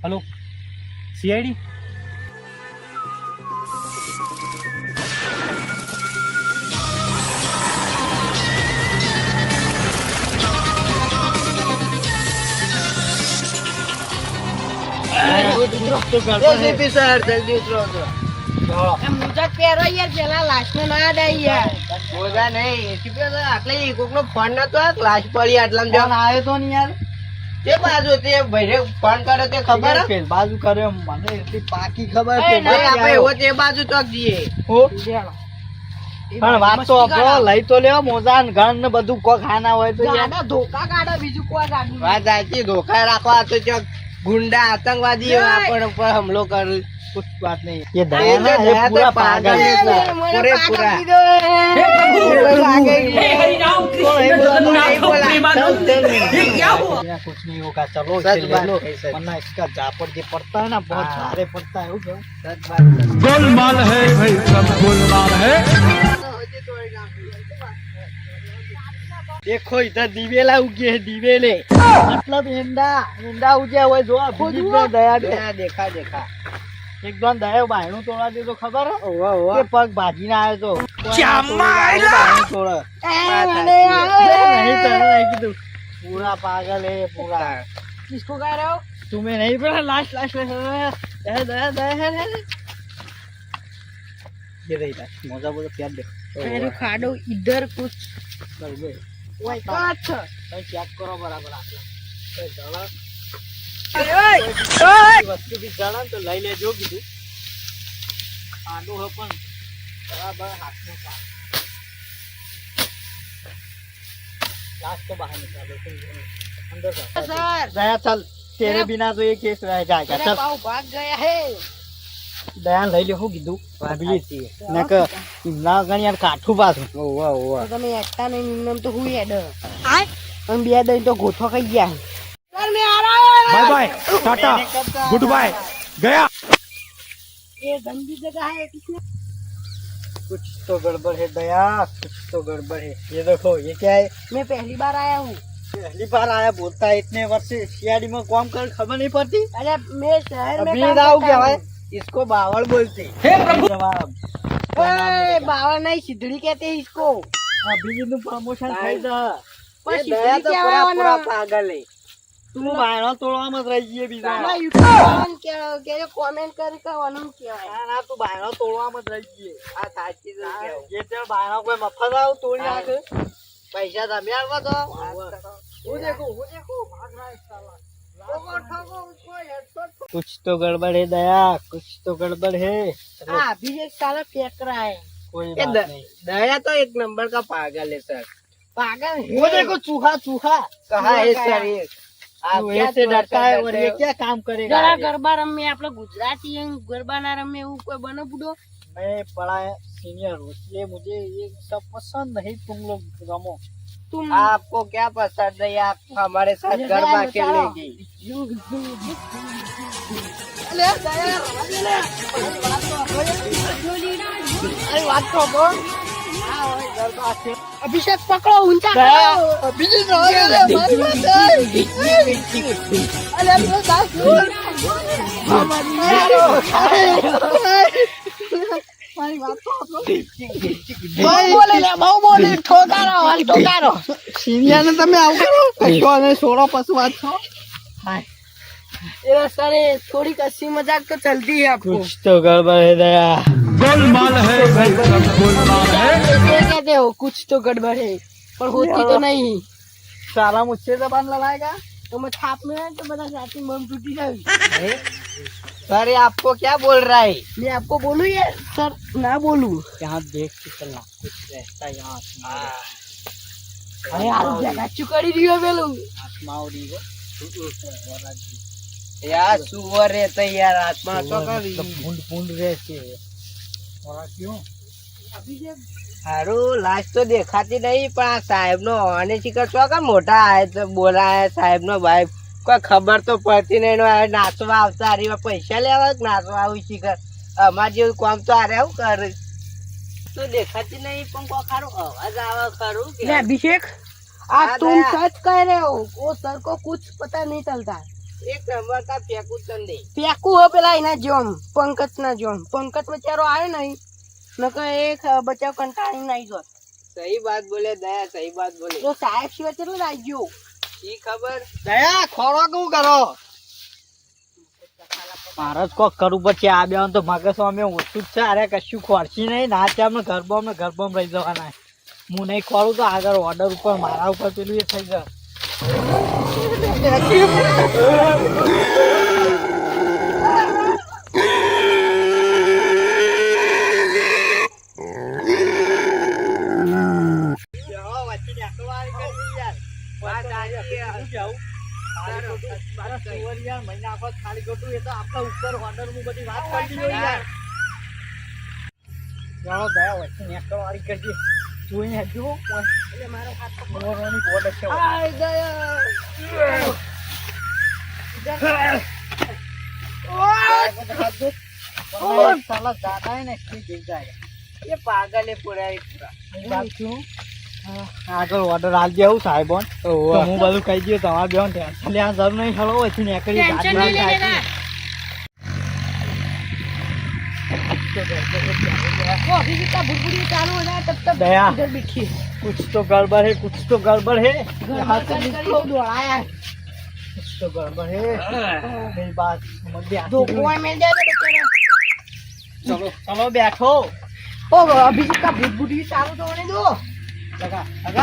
Hello CID JCB sir जल्दी उतरो મોજા પહેરો યાર પેલા લાસ્ટ ના ડાઈ યાર મોજા નહીં એસીપી સર આટલે કોકનો ફોન નતો ક્લાસ પડી આટલામાં જો આવ્યો તો નહીં યાર તે બાજુ તે ભાઈને ફોન કર્યો તે ખબર હે? બાજુ કર્યો મને એટલી પાકી ખબર એ નહીં, આપણે એવો તે બાજુ ચોક જઈએ પણ વાત તો આપણો લઈ તો લેવો મોજા ને ગણ ને બધું કો ખાના હોય તો યાર ગાડા ધોકા કાઢો બીજું કોઈ ગાડું વાત સાચી ધોખા રાખવા તો ચોક ગુંડા આતંકવાદી આપણ ઉપર હુમલો કરે कुछ बात नहीं ये ये दया ना तो ये दया तो पूरा पागल पागल है। है पूरे पूरा कुछ नहीं होगा चलो सच इसे ले बात लो है, सच। वरना इसका जापड़ जो पड़ता है ना बहुत हाँ। भारे पड़ता है वो क्या? गोलमाल है भाई सब गोलमाल है। देखो इधर दिवेला उगे है दिवेले मतलब ईंडा उगे हुए जो भीजी पे दया दे देखा देखा एक दो दया बायणું તોડા દે તો ખબર હે ओवा ओवा ये पग भाजी ना आयो तो तोड़ा नहीं तो नहीं कि तू पूरा पागल है पूरा किसको कह रहे हो तुम्हें नहीं पता लास्ट लास्ट दया दया दया है ये रही था मौजा बोलो प्यार दे अरे खाडो इधर कुछ कर दे ओए काट કઈ ચેક કરો બરાબર આટલા કઈ જણા વસ્તુ બી જણા તો લઈ લેજો કીધું આડું હે પણ બરાબર હાથનું કામ लास्ट तो बाहर निकालो अंदर सर दया चल तेरे बिना तो ये केस रह जाएगा मेरा चल पाव भाग गया है दया लई ले हो કીધું પ્લીઝ નક ના ગણ યાર કાઠું પાછું ओवा ओवा तो તમે એકતા નહીં નિમનમ તો હું હેડ આય हम બે દઈ તો ગોઠો ખાઈ ગયા सर मैं आ रहा हूं bye bye tata good bye गया। ये गंदी जगह है किसने कुछ तो गड़बड़ है दया कुछ तो गड़बड़ है ये देखो ये क्या है मैं पहली बार आया हूँ पहली बार आया बोलता है इतने वर्ष से सीआईडी में काम कर खबर नहीं पड़ती अरे मैं शहर में अभी काम राव करता क्या हूँ। है इसको बावल बोलते जवाब ए, बावल नहीं सिद्धड़ी कहते हैं इसको अभी નું प्रमोशन થઈ જા पर ये दया सिद्धड़ी तो क्या पूरा है पूरा ना पागल है તું બાયણો તોડવા મત રહી ગઈ બીજા ना यूट्यूब के जो कमेंट करके वनम क्या है ના ના તું બાયણો તોડવા મત રહી ગઈ आ साची तो केव જે તે બાયણો કોઈ મફત આવ તોડી નાખે पैसा તમે आवा तो वो देखो भाग रहा है साला कुछ तो गड़बड़ है दया कुछ तो गड़बड़ है चलो, हाँ अभी एक साला फेंक रहा है कोई ये बात नहीं दया तो एक नंबर का पागल है सर पागल है वो देखो चूहा चूहा कहा है सर ये आप वो क्या ऐसे डरता है और ये हो? क्या काम करेगा जरा ये? गरबा रमे आपला गुजराती है गरबा ना रमे એવું કોઈ બનો બુડો मैं बड़ा सीनियर हूँ इसलिए मुझे ये सब पसंद नहीं तुम लोग रमो तुम आपको क्या पसंद है आप हमारे साथ गरबा खेलेगी अरे दया अरे बात तो बोल अभिषेक पकड़ो ऊंचा करो अभिषेक अरे अपने साथ हमारी बात तो बहु बोले ठोकारो हाल ठोकारो सीनियर ने તમે આવું કરો કશો અને સોળો પશુ વાત છો ये सर थोड़ी कच्ची मजाक तो चलती है आपको कुछ तो गड़बड़ है दया गोलमाल है भाई सब गोलमाल है। ऐसे कहते हो कुछ तो गड़बड़ है पर होती तो नहीं साला मुझसे जबान लड़ाएगा तो मैं छाप में तो बता जाती मन टूटी जाएगी सर ये आपको क्या बोल रहा है मैं आपको बोलूं ये सर ना बोलूं यहाँ देख के चलना कुछ रहता है यहाँ अरे यार जगह चुकड़ी दियो बेलू आत्मावरी को यार सुअर रहते यार आत्मा तो करी बूंद बूंद रहते और क्यों हारू लाश तो देखाती नहीं पण આ સાહેબનો અને શિખર છો કા મોટા આય તો બોલાય સાહેબનો ભાઈ કોઈ ખબર તો પડતી નહીં એનો આ નાચવા આવતા હરીવા પૈસા લેવા કે નાચવા આવું શિખર અમાર જેવું કામ તો આરે આવું કરે તો દેખાતી નહીં પણ કોઈ ખારું અવાજ આવે ખરું કે अभिषेक हाँ, आज तुम दया। सच कह रहे हो वो सर को कुछ पता नहीं चलता એક નંબર કા ફેંકું તને દે. ફેંકું હો પેલા એના જોમ પંકજ ના જોમ. પંકજ બચારો આવ્યો નહીં નકર એ બચાવ કંટાળી નાઈ ગયો. સહી બાત બોલે દયા, સહી બાત બોલે. તો સાહેબ સિવાય કેટલું લાગી ગયો. ઈ ખબર દયા ખોરો કેવું કરો મારે જ કોક કરવું પછી આ બે તો મગજ અમે ઓછું જ છે. અરે કશું ખોરશી નહીં ના છે અમને ગરબોમાં રહી જવાના. હું નહીં ખોરું તો આગળ ઓર્ડર ઉપર મારા ઉપર પેલું એ થઈ જાય. ખાલી ખોટું એ તો આપણા ઉપર ઓર્ડર માં બધી વાત કરી દો યાર. ચાલો દયા વચ્ચે નેકળ વાળી કરજે. જોઈને હજુ મારો હાથ મોરોની બોર્ડ છે. સાલા દાદા ને એ પાગલે પુરાય આગળ ઓર્ડર આલ દેવું સાહેબ હું બધું કહી દઉં તમારે બે ટેન્શન લેવા જરૂર નહીં. ખરો પછી નીકળી दया कुछ तो गड़बड़ है, कुछ तो गड़बड़ है. यहाँ से निकलो. कुछ तो गड़बड़ है. मेरी बात समझ में आती है. चलो चलो बैठो. ओ अभिजीत का भूत बुढ़ी चालू तो होने दो. लगा लगा